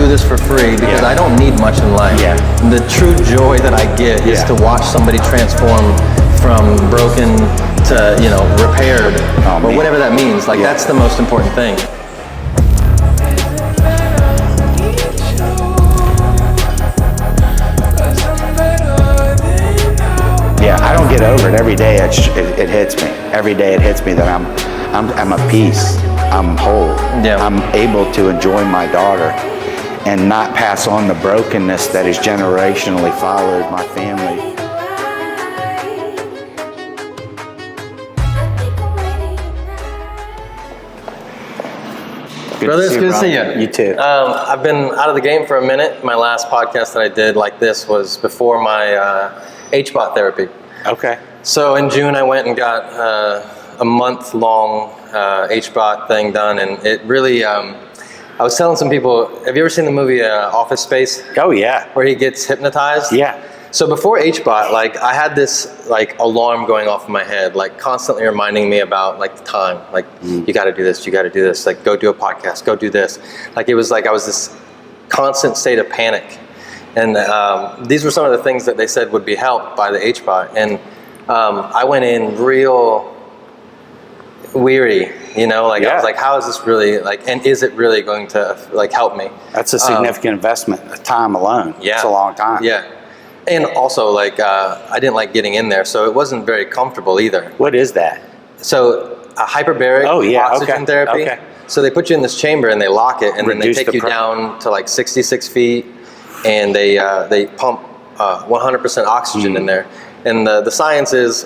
do this for free because I don't need much in life. Yeah. The true joy that I get is to watch somebody transform from broken to, you know, repaired, or whatever that means. Like, that's the most important thing. Yeah, I don't get over it. Every day it hits me. Every day it hits me that I'm at peace. I'm whole. Yeah. I'm able to enjoy my daughter and not pass on the brokenness that has generationally followed my family. Brother, it's good to see you. You too. I've been out of the game for a minute. My last podcast that I did like this was before my HBOT therapy. Okay. So in June, I went and got a month-long HBOT thing done, and it really, I was telling some people, have you ever seen the movie Office Space? Oh, yeah. Where he gets hypnotized? Yeah. So before HBOT, like, I had this like alarm going off in my head, like constantly reminding me about like the time, like you got to do this, you got to do this, like go do a podcast, go do this. Like it was like I was this constant state of panic, and these were some of the things that they said would be helped by the HBOT, and I went in real weary, you know, like I was like, how is this really like, and is it really going to like help me? That's a significant investment of time alone. Yeah. It's a long time. Yeah. And also, like, I didn't like getting in there, so it wasn't very comfortable either. What is that? So, hyperbaric oxygen therapy. Okay. So they put you in this chamber and they lock it, and then they take you down to like 66 feet, and they pump 100% oxygen in there. And the science is,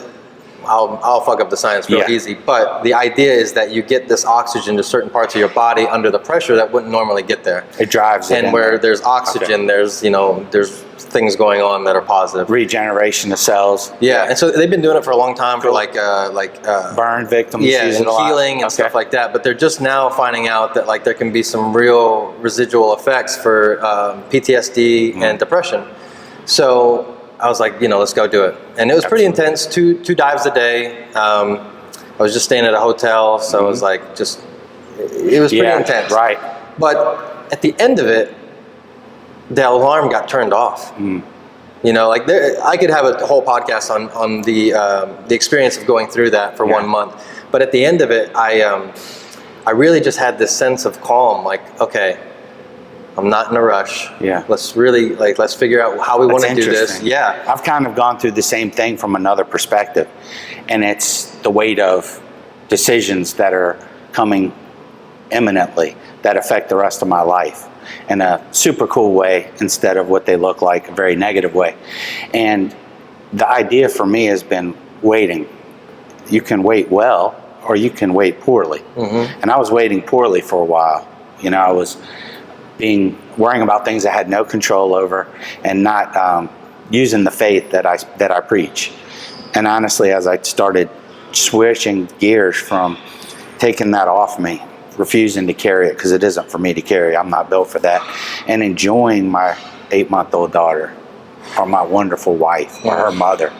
I'll fuck up the science real easy, but the idea is that you get this oxygen to certain parts of your body under the pressure that wouldn't normally get there. It drives it. And where there's oxygen, there's, you know, there's things going on that are positive. Regeneration of cells. Yeah, and so they've been doing it for a long time for like burn victims. Yeah, and healing and stuff like that. But they're just now finding out that like there can be some real residual effects for PTSD and depression. So I was like, you know, let's go do it. And it was pretty intense. Two dives a day. I was just staying at a hotel, so it was like it was pretty intense. Right. But at the end of it, the alarm got turned off. You know, like I could have a whole podcast on the experience of going through that for 1 month. But at the end of it, I really just had this sense of calm. Like, okay, I'm not in a rush. Yeah. Let's really let's figure out how we want to do this. Yeah. I've kind of gone through the same thing from another perspective, and it's the weight of decisions that are coming imminently that affect the rest of my life in a super cool way instead of what they look like, a very negative way. And the idea for me has been waiting. You can wait well, or you can wait poorly. And I was waiting poorly for a while. You know, I was worrying about things I had no control over, and not using the faith that I preach. And honestly, as I started switching gears from taking that off me, refusing to carry it because it isn't for me to carry, I'm not built for that, and enjoying my 8-month-old daughter, or my wonderful wife, or her mother.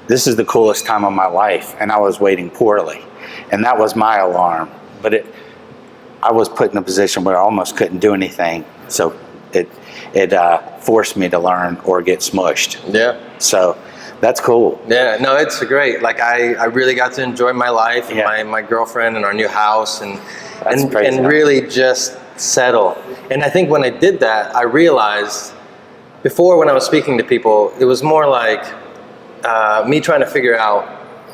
This is the coolest time of my life, and I was waiting poorly, and that was my alarm. But I was put in a position where I almost couldn't do anything, so it forced me to learn or get smushed. Yeah. So that's cool. Yeah, no, it's great. Like I really got to enjoy my life, and my girlfriend, and our new house, and really just settle. And I think when I did that, I realized before, when I was speaking to people, it was more like me trying to figure out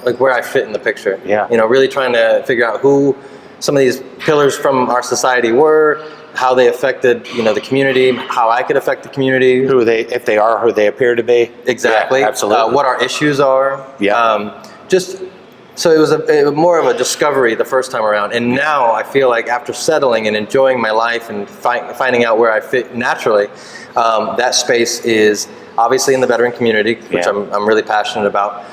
like where I fit in the picture. Yeah. You know, really trying to figure out who some of these pillars from our society were, how they affected, you know, the community, how I could affect the community. If they are who they appear to be. Exactly. Yeah, absolutely. What our issues are. Yeah. So it was more of a discovery the first time around. And now I feel like after settling and enjoying my life and finding out where I fit naturally, that space is obviously in the veteran community, which I'm really passionate about,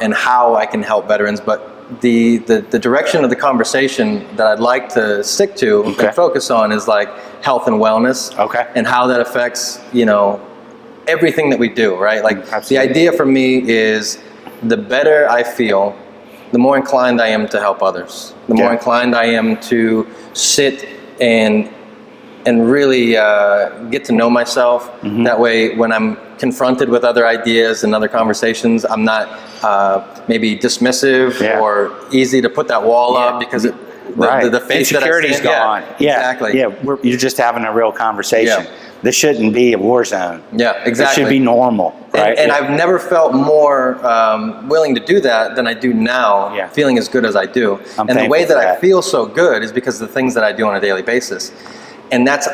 and how I can help veterans. But the direction of the conversation that I'd like to stick to and focus on is like health and wellness, and how that affects, you know, everything that we do, right? Like the idea for me is the better I feel, the more inclined I am to help others. The more inclined I am to sit and really get to know myself. That way, when I'm confronted with other ideas and other conversations, I'm not maybe dismissive or easy to put that wall up because the face insecurity's that I gone. Exactly. You're just having a real conversation. This shouldn't be a war zone. Yeah, exactly. It should be normal, right? And I've never felt more willing to do that than I do now, feeling as good as I do. And the way that I feel so good is because of the things that I do on a daily basis. And that's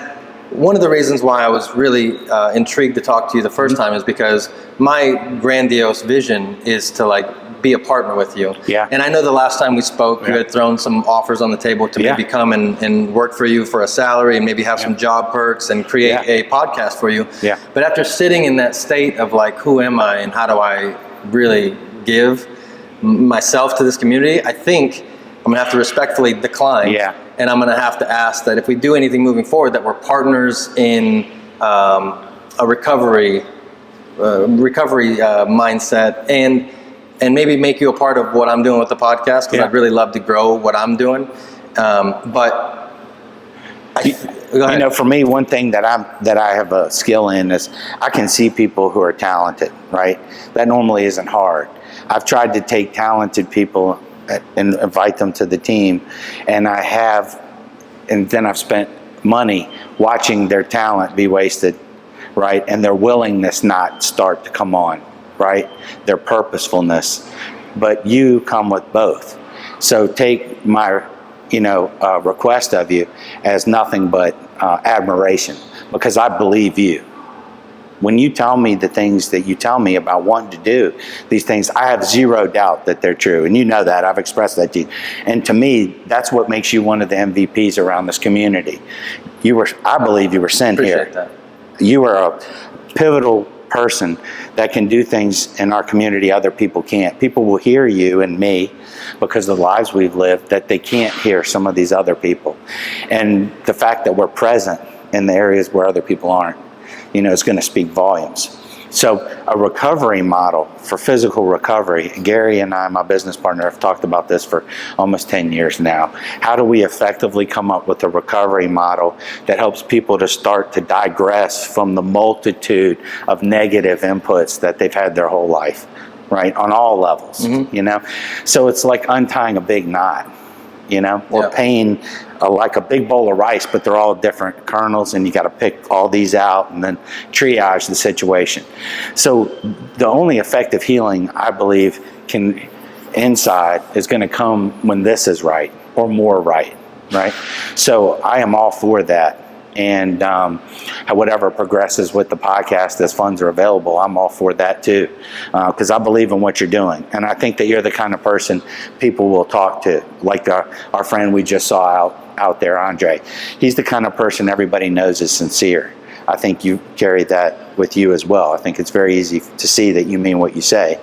one of the reasons why I was really intrigued to talk to you the first time, is because my grandiose vision is to like be a partner with you. Yeah. And I know the last time we spoke, you had thrown some offers on the table to maybe come and work for you for a salary and maybe have some job perks and create a podcast for you. Yeah. But after sitting in that state of like, who am I and how do I really give myself to this community, I think I'm gonna have to respectfully decline. Yeah. And I'm gonna have to ask that if we do anything moving forward, that we're partners in a recovery mindset, and maybe make you a part of what I'm doing with the podcast, because I'd really love to grow what I'm doing. But go ahead. You know, for me, one thing that I have a skill in is I can see people who are talented, right? That normally isn't hard. I've tried to take talented people and invite them to the team, and then I've spent money watching their talent be wasted, right? And their willingness not start to come on, right? Their purposefulness. But you come with both. So take my, request of you as nothing but admiration, because I believe you. When you tell me the things that you tell me about wanting to do these things, I have zero doubt that they're true. And you know that. I've expressed that to you. And to me, that's what makes you one of the MVPs around this community. I believe you were sent here. That. You are a pivotal person that can do things in our community other people can't. People will hear you and me because of the lives we've lived that they can't hear some of these other people. And the fact that we're present in the areas where other people aren't, is going to speak volumes. So a recovery model for physical recovery, Gary and I, my business partner, have talked about this for almost 10 years now. How do we effectively come up with a recovery model that helps people to start to digress from the multitude of negative inputs that they've had their whole life, right? On all levels, So it's like untying a big knot, or paying like a big bowl of rice, but they're all different kernels, and you got to pick all these out and then triage the situation. So the only effective healing, I believe, inside is going to come when this is right or more right? So I am all for that. And whatever progresses with the podcast as funds are available, I'm all for that too, because I believe in what you're doing. And I think that you're the kind of person people will talk to, like our friend we just saw out there, Andre. He's the kind of person everybody knows is sincere. I think you carry that with you as well. I think it's very easy to see that you mean what you say.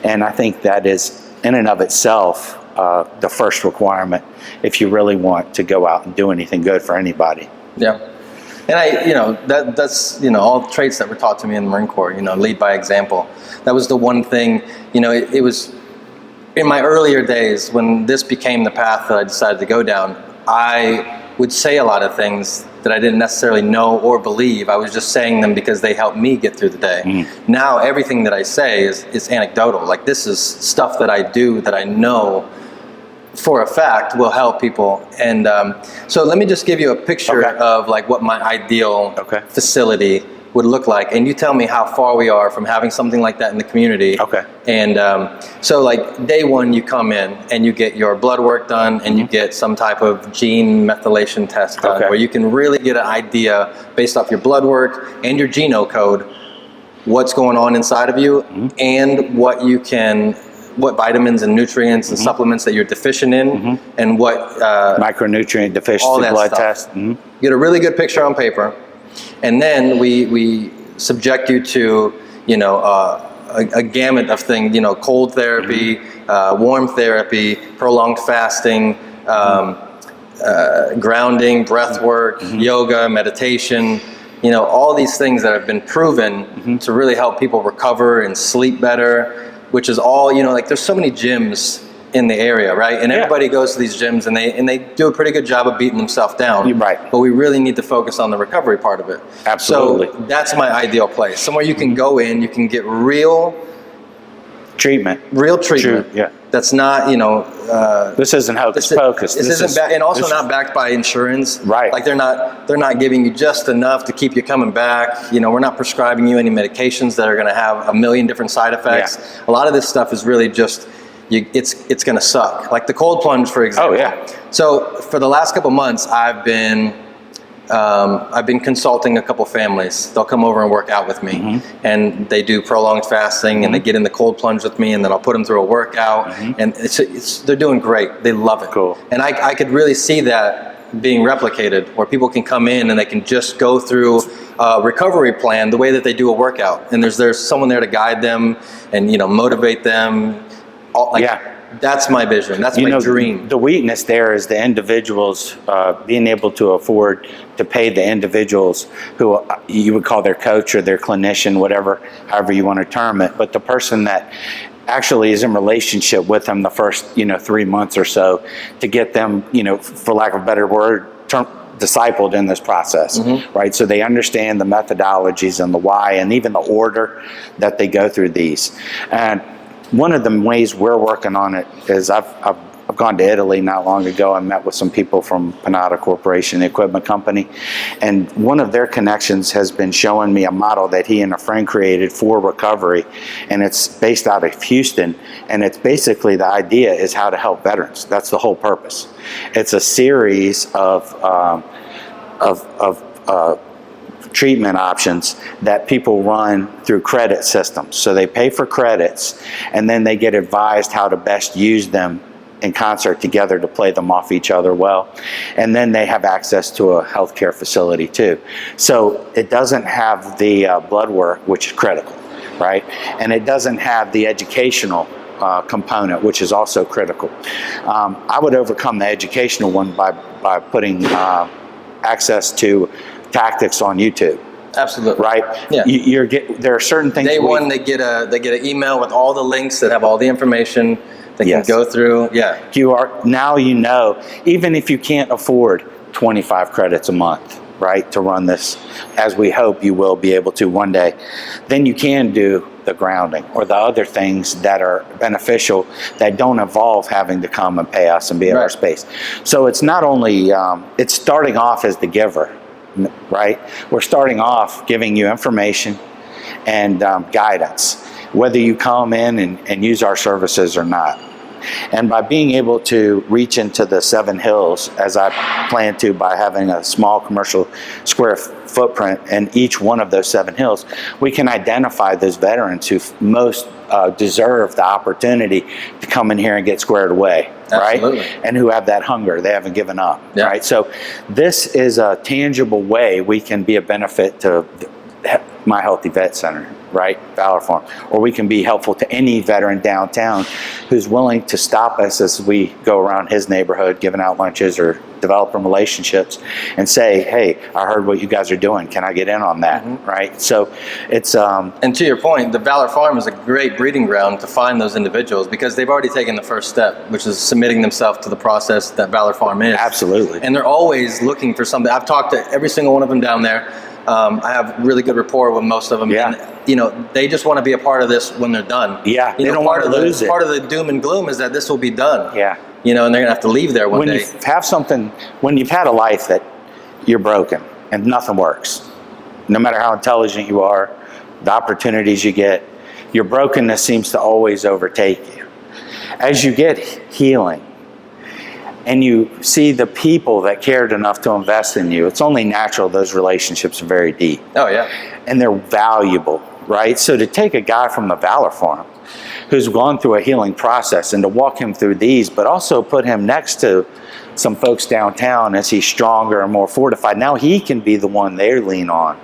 And I think that is, in and of itself, the first requirement if you really want to go out and do anything good for anybody. Yeah. And that's all traits that were taught to me in the Marine Corps, lead by example. That was the one thing, it was in my earlier days when this became the path that I decided to go down. I would say a lot of things that I didn't necessarily know or believe. I was just saying them because they helped me get through the day. Now everything that I say is anecdotal. Like, this is stuff that I do that I know for a fact will help people. And so let me just give you a picture of like what my ideal facility would look like, and you tell me how far we are from having something like that in the community. And so like day one, you come in and you get your blood work done, and you get some type of gene methylation test done, where you can really get an idea based off your blood work and your genome code what's going on inside of you, and what vitamins and nutrients and supplements that you're deficient in, and what micronutrient deficiency blood test. You get a really good picture on paper, and then we subject you to a gamut of things, cold therapy, warm therapy, prolonged fasting, grounding, breath work, yoga, meditation, all these things that have been proven to really help people recover and sleep better, which is all, like there's so many gyms in the area, right? And Yeah. everybody goes to these gyms and they do a pretty good job of beating themselves down. You're right. But we really need to focus on the recovery part of it. Absolutely. So that's my ideal place. Somewhere you can go in, you can get real treatment. True, yeah. That's not, This isn't hocus pocus. This isn't and also not backed by insurance. Right. Like they're not giving you just enough to keep you coming back. We're not prescribing you any medications that are going to have a million different side effects. Yeah. A lot of this stuff is really just it's going to suck. Like the cold plunge, for example. Oh yeah. So for the last couple months, I've been consulting a couple families. They'll come over and work out with me, and they do prolonged fasting, and they get in the cold plunge with me, and then I'll put them through a workout, and they're doing great. They love it. Cool. And I could really see that being replicated, where people can come in and they can just go through a recovery plan the way that they do a workout, and there's someone there to guide them and motivate them. That's my vision. That's my dream. The weakness there is the individuals being able to afford to pay the individuals who you would call their coach or their clinician, however you want to term it. But the person that actually is in relationship with them the first 3 months or so to get them, for lack of a better word, discipled in this process, right? So they understand the methodologies and the why and even the order that they go through these. And one of the ways we're working on it is I've gone to Italy not long ago and met with some people from Panada Corporation, the equipment company, and one of their connections has been showing me a model that he and a friend created for recovery, and it's based out of Houston, and it's basically the idea is how to help veterans. That's the whole purpose. It's a series of treatment options that people run through credit systems. So they pay for credits and then they get advised how to best use them in concert together to play them off each other well. And then they have access to a healthcare facility too. So it doesn't have the blood work, which is critical, right? And it doesn't have the educational component, which is also critical. I would overcome the educational one by putting access to tactics on YouTube. Absolutely. Right? Yeah. There are certain things. Day one, they get an email with all the links that have all the information they can go through. Yeah. Now even if you can't afford 25 credits a month, right, to run this, as we hope you will be able to one day, then you can do the grounding or the other things that are beneficial that don't involve having to come and pay us and be in our space. So it's not only, it's starting off as the giver, right? We're starting off giving you information and guidance, whether you come in and use our services or not. And by being able to reach into the 7 hills, as I plan to by having a small commercial square footprint in each one of those 7 hills, we can identify those veterans who most deserve the opportunity to come in here and get squared away. Absolutely. Right? And who have that hunger, they haven't given up, right? So this is a tangible way we can be a benefit to My Healthy Vet Center, right? Valor Farm. Or we can be helpful to any veteran downtown who's willing to stop us as we go around his neighborhood giving out lunches or developing relationships and say, hey, I heard what you guys are doing. Can I get in on that, right? So it's... And to your point, the Valor Farm is a great breeding ground to find those individuals because they've already taken the first step, which is submitting themselves to the process that Valor Farm is. Absolutely. And they're always looking for something. I've talked to every single one of them down there. I have really good rapport with most of them. Yeah. And, they just want to be a part of this when they're done. Yeah, they don't want to lose it. Part of the doom and gloom is that this will be done. Yeah. And they're going to have to leave there one day. When you've had a life that you're broken and nothing works, no matter how intelligent you are, the opportunities you get, your brokenness seems to always overtake you. As you get healing, and you see the people that cared enough to invest in you, it's only natural those relationships are very deep. Oh, yeah. And they're valuable, right? So to take a guy from the Valor Farm who's gone through a healing process and to walk him through these, but also put him next to some folks downtown as he's stronger and more fortified, now he can be the one they lean on,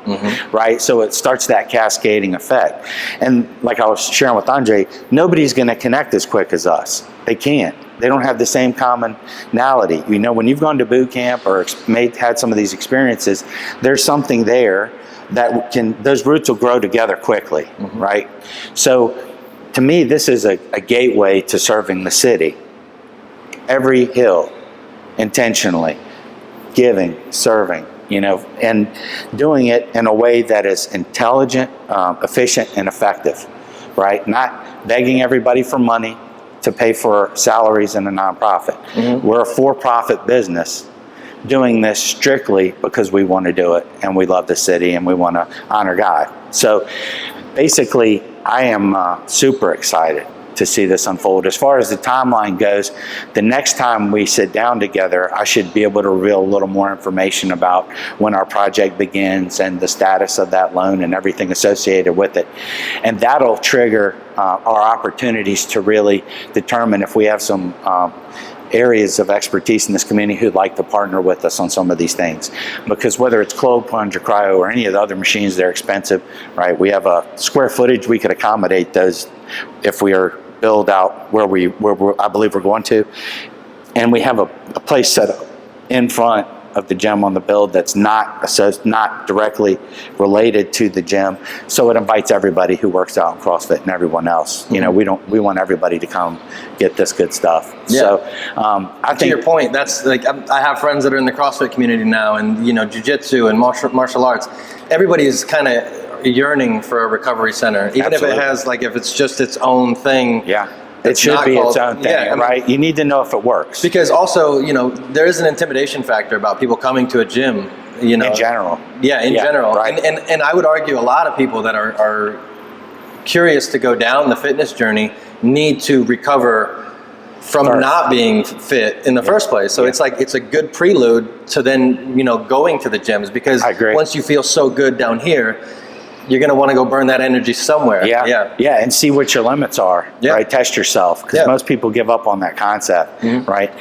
right? So it starts that cascading effect. And like I was sharing with Andre, nobody's going to connect as quick as us. They can't. They don't have the same commonality. When you've gone to boot camp or had some of these experiences, there's something there that those roots will grow together quickly, right? So to me, this is a gateway to serving the city, every hill intentionally, giving, serving, and doing it in a way that is intelligent, efficient, and effective, right? Not begging everybody for money to pay for salaries in a nonprofit. We're a for-profit business doing this strictly because we want to do it and we love the city and we want to honor God. So basically, I am super excited to see this unfold. As far as the timeline goes, the next time we sit down together, I should be able to reveal a little more information about when our project begins and the status of that loan and everything associated with it. And that'll trigger our opportunities to really determine if we have some areas of expertise in this community who'd like to partner with us on some of these things. Because whether it's cold plunge or cryo or any of the other machines, they're expensive, right? We have a square footage, we could accommodate those if we are build out where I believe we're going to. And we have a place set up in front of the gym on the build that's not directly related to the gym, so it invites everybody who works out in CrossFit and everyone else. We want everybody to come get this good stuff. Yeah. So I think, to your point, that's like, I have friends that are in the CrossFit community now, and jiu-jitsu and martial arts. Everybody is kind of yearning for a recovery center, even Absolutely. if it has, like, if it's just its own thing. yeah. It should be its own thing, right? You need to know if it works. Because also, there is an intimidation factor about people coming to a gym, In general. Yeah, in general. Right. And I would argue a lot of people that are curious to go down the fitness journey need to recover from not being fit in the first place. So it's like, it's a good prelude to then, going to the gyms, because once you feel so good down here, you're going to want to go burn that energy somewhere. Yeah, and see what your limits are, right? Test yourself, because most people give up on that concept, right?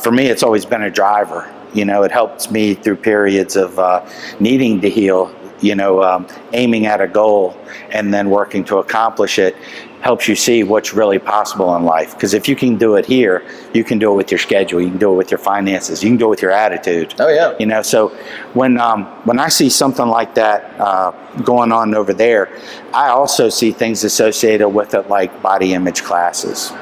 For me, it's always been a driver. It helps me through periods of needing to heal, aiming at a goal and then working to accomplish it. Helps you see what's really possible in life. Because if you can do it here, you can do it with your schedule, you can do it with your finances, you can do it with your attitude. Oh yeah. So when I see something like that going on over there, I also see things associated with it, like body image classes,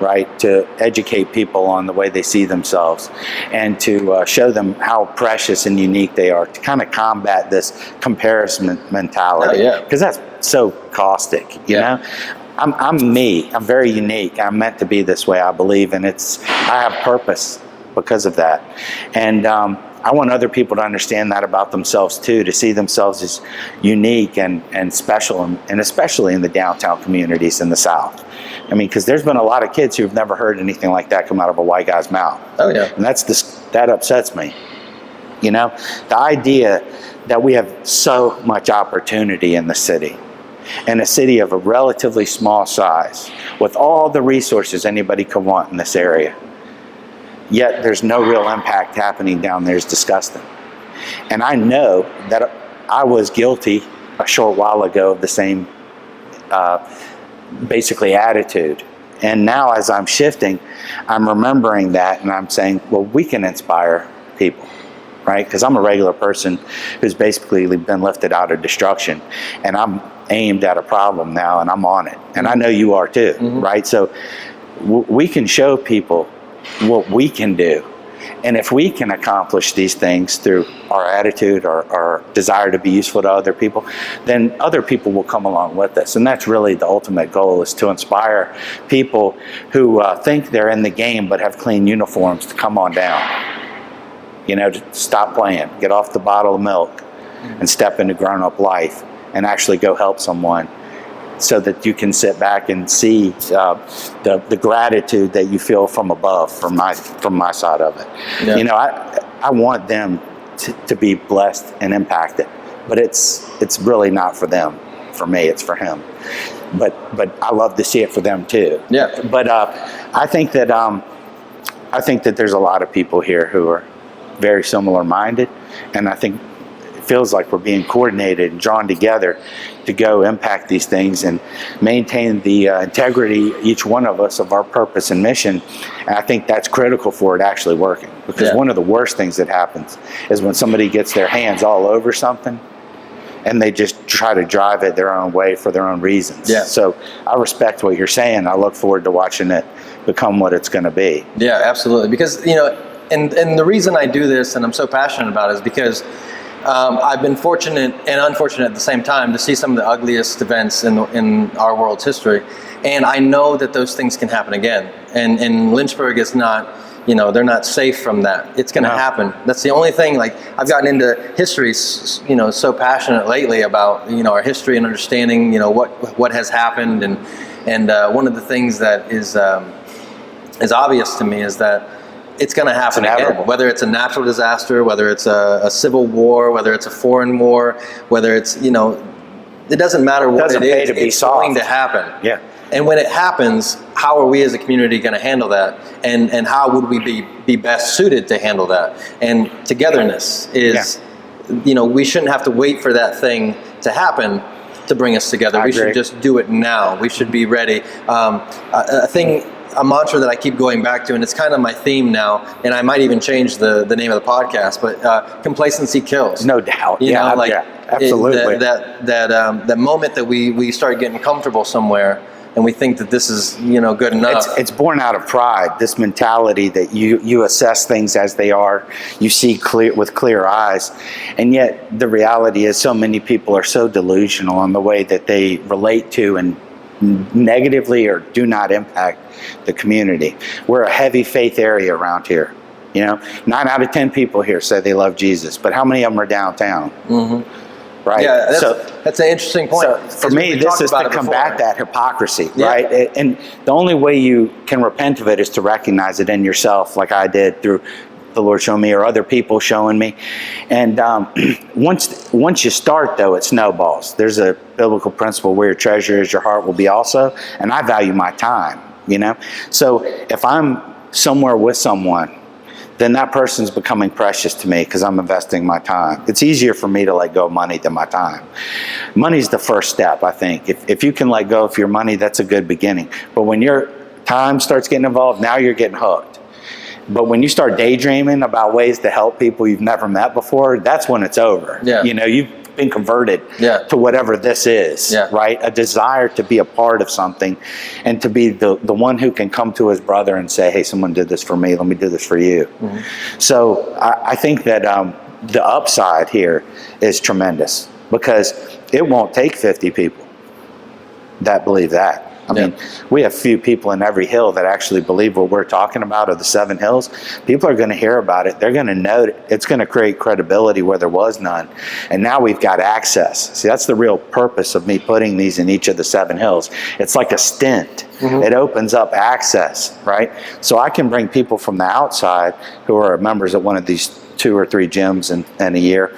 right? To educate people on the way they see themselves and to show them how precious and unique they are, to kind of combat this comparison mentality. Oh yeah. Because that's so caustic, you know? I'm me. I'm very unique. I'm meant to be this way, I believe, and I have purpose because of that. And I want other people to understand that about themselves too, to see themselves as unique and special, and especially in the downtown communities in the South. I mean, because there's been a lot of kids who've never heard anything like that come out of a white guy's mouth. Oh yeah. And that upsets me. The idea that we have so much opportunity in the city, in a city of a relatively small size, with all the resources anybody could want in this area, yet there's no real impact happening down there, is disgusting. And I know that I was guilty a short while ago of the same basically attitude. And now as I'm shifting, I'm remembering that, and I'm saying, well, we can inspire people, right? Because I'm a regular person who's basically been lifted out of destruction, and I'm aimed at a problem now, and I'm on it. And I know you are too, right? So we can show people what we can do. And if we can accomplish these things through our attitude, our desire to be useful to other people, then other people will come along with us. And that's really the ultimate goal, is to inspire people who think they're in the game but have clean uniforms to come on down. To stop playing, get off the bottle of milk, and step into grown-up life and actually go help someone, so that you can sit back and see the gratitude that you feel from above, from my side of it. Yeah. I want them to be blessed and impacted, but it's really not for them. For me, it's for him. But I love to see it for them too. Yeah. But I think that there's a lot of people here who are very similar minded, and I think it feels like we're being coordinated and drawn together to go impact these things and maintain the integrity, each one of us, of our purpose and mission. And I think that's critical for it actually working, because one of the worst things that happens is when somebody gets their hands all over something and they just try to drive it their own way for their own reasons. Yeah. So I respect what you're saying. I look forward to watching it become what it's going to be. Yeah, absolutely. Because, you know, and the reason I do this and I'm so passionate about it is because I've been fortunate and unfortunate at the same time to see some of the ugliest events in our world's history. And I know that those things can happen again. And Lynchburg is not, you know, they're not safe from that. It's going to happen. That's the only thing. Like, I've gotten into history, you know, so passionate lately about, you know, our history and understanding, you know, what has happened. And one of the things that is obvious to me is that it's going to happen again. Whether it's a natural disaster, whether it's a civil war, whether it's a foreign war, whether it's, you know, it doesn't matter what it is. It's going to happen. Yeah. And when it happens, how are we as a community going to handle that? And how would we be best suited to handle that? And togetherness is, you know, we shouldn't have to wait for that thing to happen to bring us together. We should just do it now. We should be ready. A mantra that I keep going back to, and it's kind of my theme now, and I might even change the name of the podcast, but complacency kills. No doubt. You know, like absolutely. That moment that we start getting comfortable somewhere, and we think that this is, you know, good enough. It's born out of pride, this mentality that you assess things as they are, you see with clear eyes, and yet the reality is so many people are so delusional in the way that they relate to and negatively or do not impact the community. We're a heavy faith area around here. You know, 9 out of 10 people here say they love Jesus, but how many of them are downtown? Mm-hmm. Right? Yeah, that's an interesting point. So for me, this is to combat that hypocrisy, right? And the only way you can repent of it is to recognize it in yourself, like I did through the Lord showing me or other people showing me. And once you start, though, it snowballs. There's a biblical principle: where your treasure is, your heart will be also. And I value my time, you know? So if I'm somewhere with someone, then that person's becoming precious to me because I'm investing my time. It's easier for me to let go of money than my time. Money's the first step, I think. If you can let go of your money, that's a good beginning. But when your time starts getting involved, now you're getting hooked. But when you start daydreaming about ways to help people you've never met before, that's when it's over. Yeah. You know, you've been converted to whatever this is, right? A desire to be a part of something and to be the one who can come to his brother and say, hey, someone did this for me, let me do this for you. Mm-hmm. So I think that the upside here is tremendous because it won't take 50 people that believe that. I mean, we have few people in every hill that actually believe what we're talking about, of the 7 hills. People are going to hear about it. They're going to know it. It's going to create credibility where there was none. And now we've got access. See, that's the real purpose of me putting these in each of the 7 hills. It's like a stent. Mm-hmm. It opens up access, right? So I can bring people from the outside who are members of one of these 2 or 3 gyms in a year,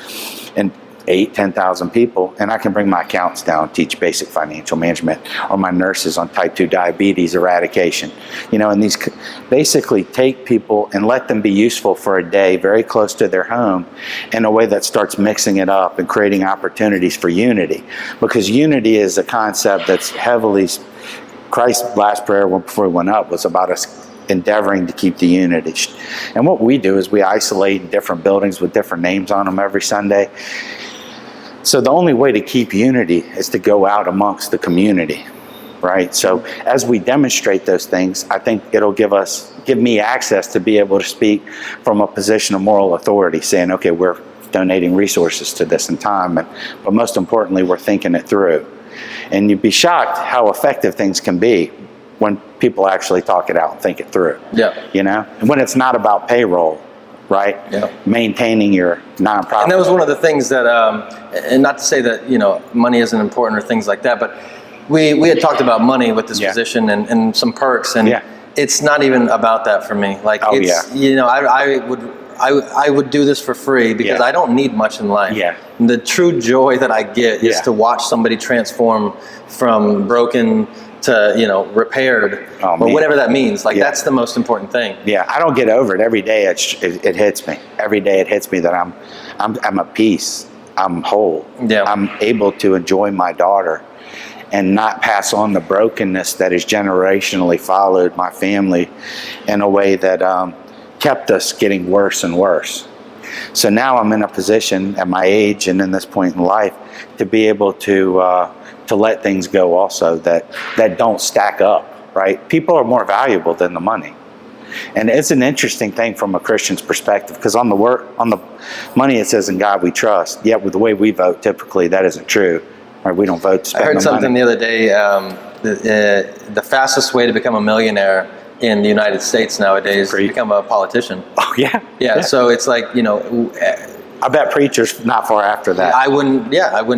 and 8,000-10,000 people, and I can bring my accountants down, teach basic financial management, or my nurses on type 2 diabetes eradication. You know, and these basically take people and let them be useful for a day very close to their home in a way that starts mixing it up and creating opportunities for unity. Because unity is a concept that's heavily, Christ's last prayer before he went up was about us endeavoring to keep the unity. And what we do is we isolate different buildings with different names on them every Sunday. So the only way to keep unity is to go out amongst the community, right? So as we demonstrate those things, I think it'll give me access to be able to speak from a position of moral authority, saying, okay, we're donating resources to this in time, but most importantly, we're thinking it through. And you'd be shocked how effective things can be when people actually talk it out and think it through. Yeah. You know, and when it's not about payroll, right? Yeah. Maintaining your nonprofit. And that was one of the things that, and not to say that, you know, money isn't important or things like that, but we had talked about money with this position and some perks, and it's not even about that for me. Like, you know, I would do this for free because I don't need much in life. Yeah. The true joy that I get is to watch somebody transform from broken to, you know, repaired, or whatever that means. Like, that's the most important thing. Yeah, I don't get over it. Every day it hits me. Every day it hits me that I'm at peace. I'm whole. Yeah. I'm able to enjoy my daughter and not pass on the brokenness that has generationally followed my family in a way that kept us getting worse and worse. So now I'm in a position at my age and in this point in life to be able to let things go also that don't stack up, right? People are more valuable than the money. And it's an interesting thing from a Christian's perspective, because on the money it says, "In God we trust." Yet with the way we vote, typically that isn't true. Right? We don't vote to spend I heard the something money. the other day. The fastest way to become a millionaire in the United States nowadays is to become a politician. Oh yeah. Yeah. So it's like, I bet preachers not far after that. I wouldn't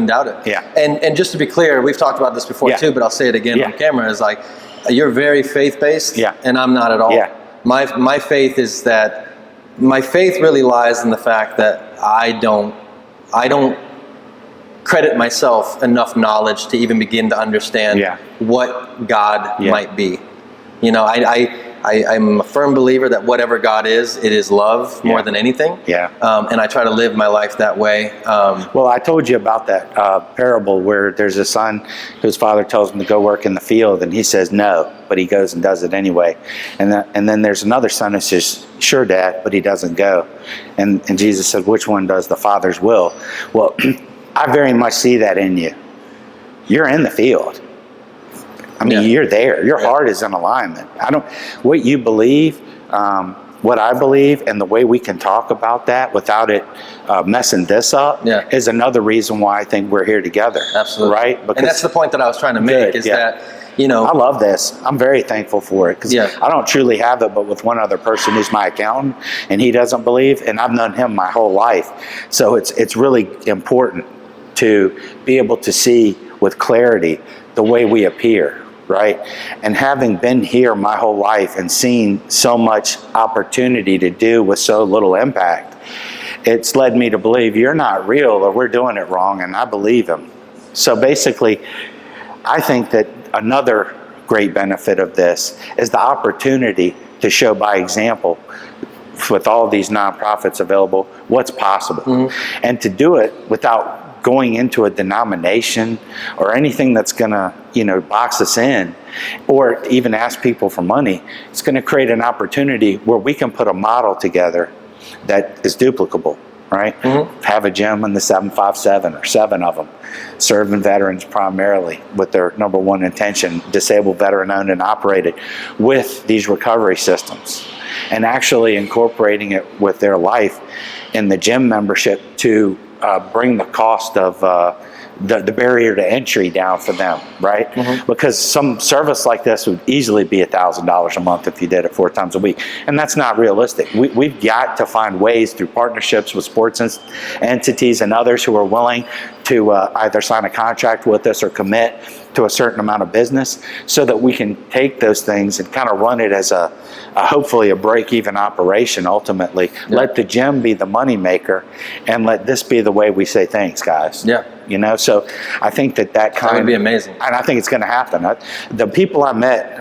doubt it. Yeah. And just to be clear, we've talked about this before Yeah. too, but I'll say it again Yeah. on camera, is like, you're very faith-based, Yeah. and I'm not at all. Yeah. My faith is that, my faith really lies in the fact that I don't credit myself enough knowledge to even begin to understand Yeah. what God Yeah. might be. I'm a firm believer that whatever God is, it is love more than anything. Yeah. And I try to live my life that way. Well, I told you about that parable where there's a son whose father tells him to go work in the field, and he says no, but he goes and does it anyway. And then there's another son who says, "Sure, Dad," but he doesn't go. And Jesus said, "Which one does the Father's will?" Well, I very much see that in you. You're in the field. I mean, you're there. Your heart is in alignment. What you believe, what I believe, and the way we can talk about that without it messing this up is another reason why I think we're here together. Absolutely. Right? And that's the point that I was trying to make, that, I love this. I'm very thankful for it, because I don't truly have it, but with one other person who's my accountant, and he doesn't believe, and I've known him my whole life. So it's really important to be able to see with clarity the way we appear. Right? And having been here my whole life and seen so much opportunity to do with so little impact, it's led me to believe you're not real, or we're doing it wrong, and I believe him. So basically, I think that another great benefit of this is the opportunity to show by example, with all these nonprofits available, what's possible. And to do it without going into a denomination or anything that's going to, box us in, or even ask people for money. It's going to create an opportunity where we can put a model together that is duplicable, right? Have a gym in the 757, or 7 of them, serving veterans primarily with their number one intention, disabled, veteran owned and operated, with these recovery systems, and actually incorporating it with their life in the gym membership to bring the cost of the barrier to entry down for them, right? Because some service like this would easily be $1,000 a month if you did it 4 times a week, and that's not realistic. We've got to find ways through partnerships with sports entities and others who are willing to either sign a contract with us or commit to a certain amount of business, so that we can take those things and kind of run it as a hopefully a break-even operation ultimately. Let the gym be the money maker, and let this be the way we say thanks, guys. So I think that would be amazing. And I think it's going to happen. The people I met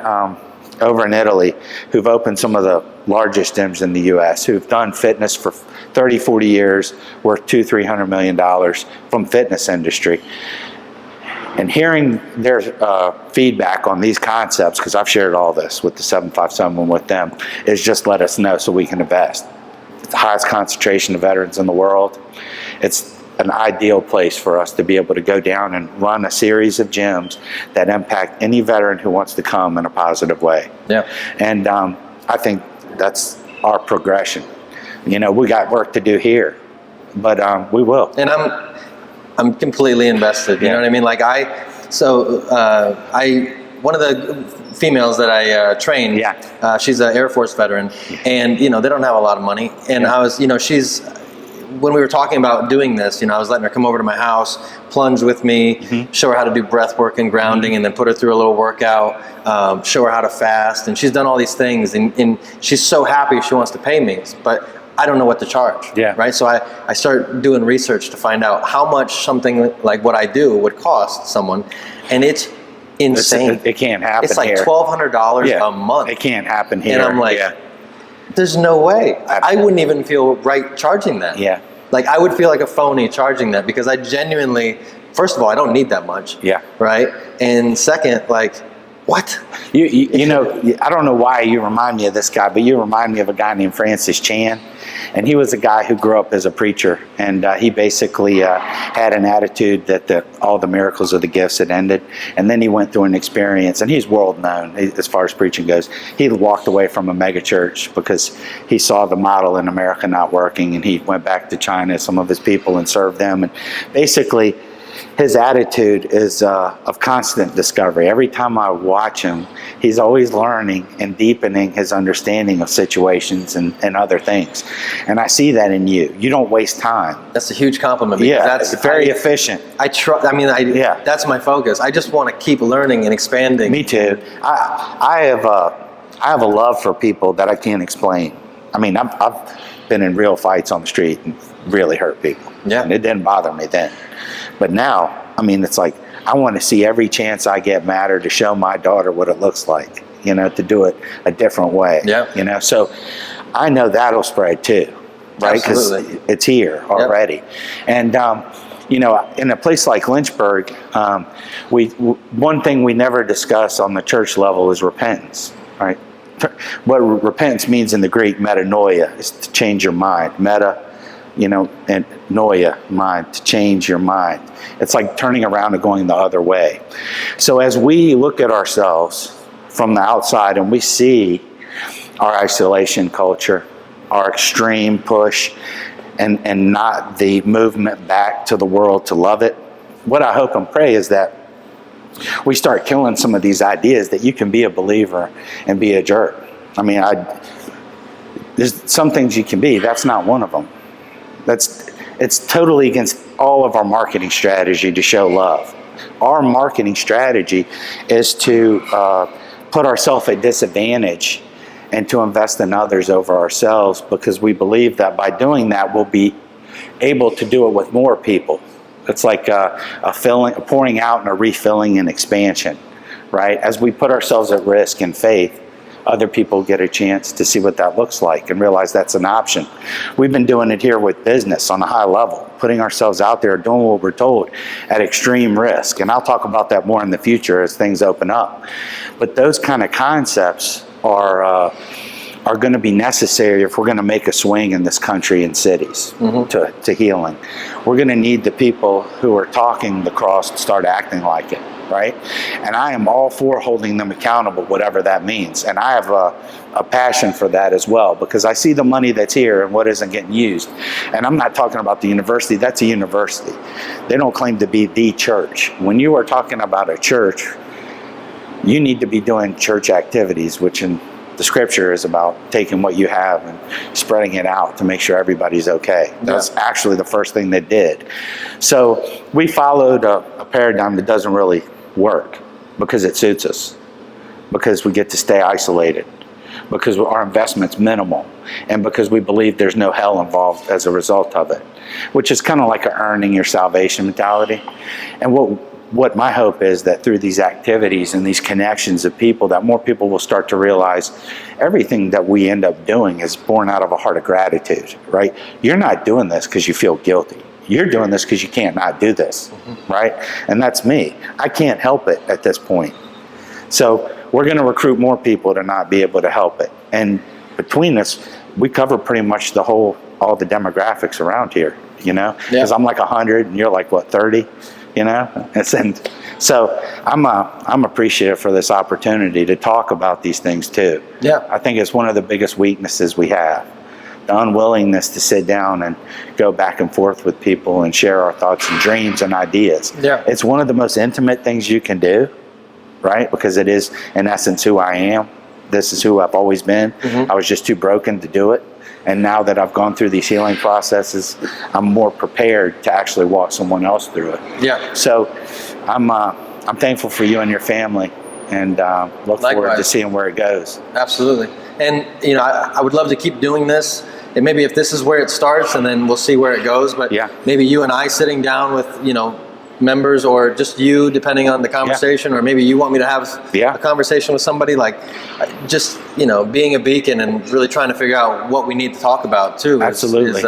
over in Italy who've opened some of the largest gyms in the U.S., who've done fitness for 30, 40 years, worth $200-300 million from fitness industry, and hearing their feedback on these concepts, because I've shared all this with the 757 with them, is just let us know so we can invest. It's the highest concentration of veterans in the world. It's an ideal place for us to be able to go down and run a series of gyms that impact any veteran who wants to come in a positive way. And I think that's our progression. We got work to do here, but we will. And I'm completely invested. You know what I mean? Like one of the females that I trained, she's an Air Force veteran, and they don't have a lot of money. And I was, when we were talking about doing this, I was letting her come over to my house, plunge with me, show her how to do breath work and grounding, and then put her through a little workout, show her how to fast, and she's done all these things, and she's so happy she wants to pay me, but I don't know what to charge, right? So I start doing research to find out how much something like what I do would cost someone, and it's insane. It can't happen. It's like here. $1,200 a month. It can't happen here. And I'm like, there's no way. I wouldn't even feel right charging that. Like, I would feel like a phony charging that, because I genuinely, first of all, I don't need that much. Right? And second, like, What? You know, I don't know why you remind me of this guy, but you remind me of a guy named Francis Chan. And he was a guy who grew up as a preacher. And he basically had an attitude that all the miracles of the gifts had ended. And then he went through an experience, and he's world known as far as preaching goes. He walked away from a mega church because he saw the model in America not working. And he went back to China, some of his people, and served them. And basically, his attitude is of constant discovery. Every time I watch him, he's always learning and deepening his understanding of situations and other things. And I see that in you. You don't waste time. That's a huge compliment. Yeah, that's very efficient. That's my focus. I just want to keep learning and expanding. Me too. I have a love for people that I can't explain. I mean, I've been in real fights on the street and really hurt people. Yeah. And it didn't bother me then. But now, I mean, it's like I want to see every chance I get matter to show my daughter what it looks like, you know, to do it a different way. Yeah. You know, so I know that'll spread too, right? Because it's here already. Yep. And, you know, in a place like Lynchburg, one thing we never discuss on the church level is repentance, right? What repentance means in the Greek, metanoia, is to change your mind. Meta, you know, and noia, mind, to change your mind. It's like turning around and going the other way. So as we look at ourselves from the outside and we see our isolation culture, our extreme push, and not the movement back to the world to love it, what I hope and pray is that we start killing some of these ideas that you can be a believer and be a jerk. I mean, there's some things you can be. That's not one of them. It's totally against all of our marketing strategy to show love. Our marketing strategy is to put ourselves at disadvantage and to invest in others over ourselves, because we believe that by doing that, we'll be able to do it with more people. It's like a pouring out and a refilling and expansion, right? As we put ourselves at risk in faith, other people get a chance to see what that looks like and realize that's an option. We've been doing it here with business on a high level, putting ourselves out there, doing what we're told at extreme risk. And I'll talk about that more in the future as things open up. But those kind of concepts are going to be necessary if we're going to make a swing in this country and cities to healing. We're going to need the people who are talking the cross to start acting like it, right? And I am all for holding them accountable, whatever that means. And I have a passion for that as well, because I see the money that's here and what isn't getting used. And I'm not talking about the university. That's a university. They don't claim to be the church. When you are talking about a church, you need to be doing church activities, which in the scripture is about taking what you have and spreading it out to make sure everybody's okay. That's actually the first thing they did. So we followed a paradigm that doesn't really work because it suits us, because we get to stay isolated, because our investment's minimal, and because we believe there's no hell involved as a result of it, which is kind of like a earning your salvation mentality. And what my hope is that through these activities and these connections of people, that more people will start to realize everything that we end up doing is born out of a heart of gratitude, right? You're not doing this because you feel guilty. You're doing this because you can't not do this, right? And that's me. I can't help it at this point. So we're going to recruit more people to not be able to help it. And between us, we cover pretty much all the demographics around here, you know? Because I'm like 100 and you're like, what, 30? You know, and so I'm appreciative for this opportunity to talk about these things too. Yeah, I think it's one of the biggest weaknesses we have, the unwillingness to sit down and go back and forth with people and share our thoughts and dreams and ideas. Yeah, it's one of the most intimate things you can do, right? Because it is in essence who I am. This is who I've always been. I was just too broken to do it. And now that I've gone through these healing processes, I'm more prepared to actually walk someone else through it. Yeah. So I'm thankful for you and your family, and look forward to seeing where it goes. Absolutely. And you know, I would love to keep doing this. And maybe if this is where it starts, and then we'll see where it goes. But maybe you and I sitting down with members, or just you, depending on the conversation, or maybe you want me to have a conversation with somebody, like just being a beacon and really trying to figure out what we need to talk about too. Absolutely,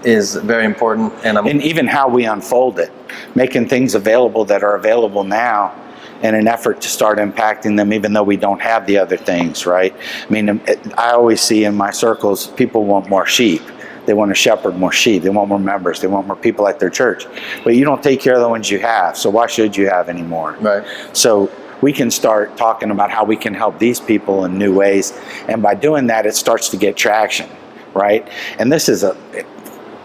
is very important. And even how we unfold it, making things available that are available now in an effort to start impacting them, even though we don't have the other things, right? I mean, I always see in my circles, people want more sheep. They want to shepherd more sheep. They want more members. They want more people at their church. But you don't take care of the ones you have, so why should you have any more? Right. So we can start talking about how we can help these people in new ways. And by doing that, it starts to get traction, right? And this is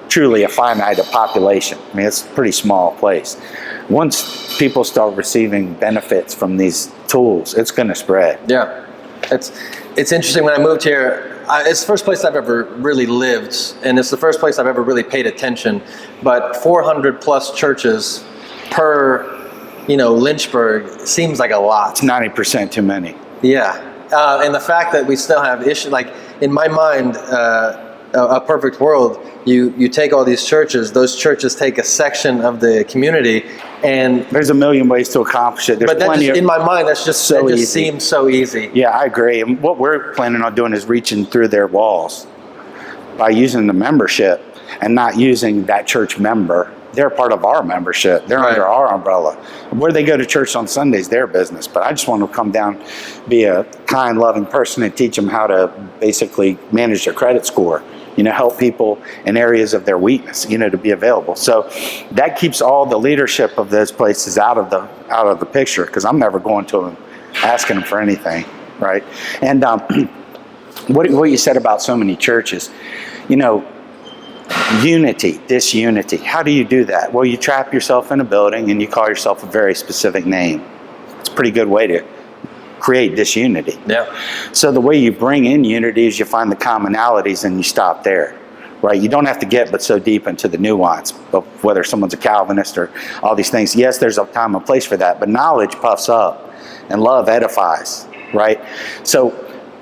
truly a finite population. I mean, it's a pretty small place. Once people start receiving benefits from these tools, it's going to spread. Yeah, it's interesting. When I moved here, it's the first place I've ever really lived, and it's the first place I've ever really paid attention. But 400 plus churches per, Lynchburg seems like a lot. It's 90% too many. Yeah, and the fact that we still have issues, like in my mind, a perfect world, you take all these churches, those churches take a section of the community, and there's a million ways to accomplish it. There's but plenty in my mind, that just seems so easy. Yeah, I agree. And what we're planning on doing is reaching through their walls by using the membership and not using that church member. They're part of our membership. They're under our umbrella. Where they go to church on Sundays, their business. But I just want to come down, be a kind, loving person, and teach them how to basically manage their credit score. Help people in areas of their weakness, to be available. So that keeps all the leadership of those places out of the picture, because I'm never going to them asking them for anything, right? And what you said about so many churches, unity, disunity. How do you do that? Well, you trap yourself in a building and you call yourself a very specific name. It's a pretty good way to create disunity. Yeah. So the way you bring in unity is you find the commonalities and you stop there, right? You don't have to get but so deep into the nuance of whether someone's a Calvinist or all these things. Yes, there's a time and place for that, but knowledge puffs up and love edifies, right? So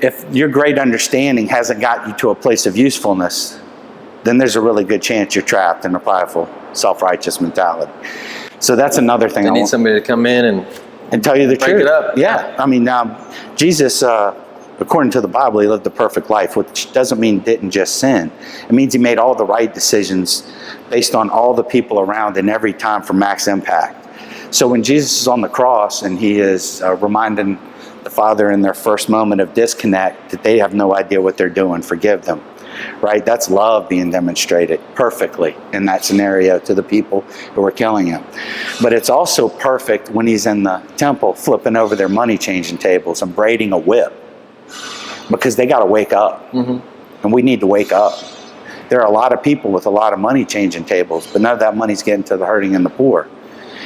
if your great understanding hasn't got you to a place of usefulness, then there's a really good chance you're trapped in a prideful, self-righteous mentality. So that's another thing. They need somebody to come in and tell you the truth. Break it up. Yeah. I mean, Jesus, according to the Bible, he lived a perfect life, which doesn't mean he didn't just sin. It means he made all the right decisions based on all the people around and every time for max impact. So when Jesus is on the cross and he is reminding the Father in their first moment of disconnect that they have no idea what they're doing, forgive them. Right? That's love being demonstrated perfectly in that scenario to the people who were killing him. But it's also perfect when he's in the temple flipping over their money changing tables and braiding a whip, because they got to wake up. Mm-hmm. And we need to wake up. There are a lot of people with a lot of money changing tables, but none of that money's getting to the hurting and the poor.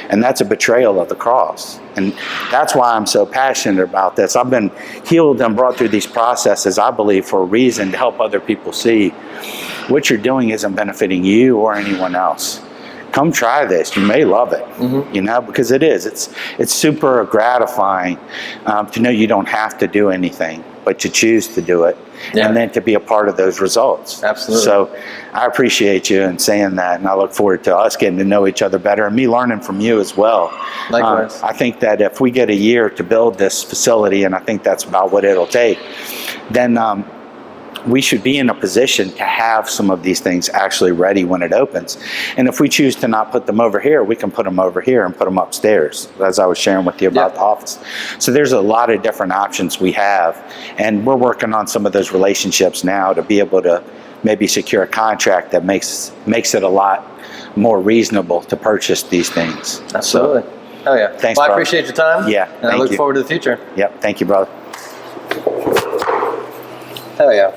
And that's a betrayal of the cross. And that's why I'm so passionate about this. I've been healed and brought through these processes, I believe, for a reason, to help other people see what you're doing isn't benefiting you or anyone else. Come try this. You may love it, because it is. It's super gratifying to know you don't have to do anything, but to choose to do it, and then to be a part of those results. Absolutely. So I appreciate you and saying that, and I look forward to us getting to know each other better and me learning from you as well. Likewise. I think that if we get a year to build this facility, and I think that's about what it'll take, then we should be in a position to have some of these things actually ready when it opens. And if we choose to not put them over here, we can put them over here and put them upstairs, as I was sharing with you about the office. So there's a lot of different options we have, and we're working on some of those relationships now to be able to maybe secure a contract that makes it a lot more reasonable to purchase these things. Absolutely. Oh yeah. Thanks, well, I brother. appreciate your time. Yeah. And I look forward to the future. Yep. Thank you, brother. Hell yeah.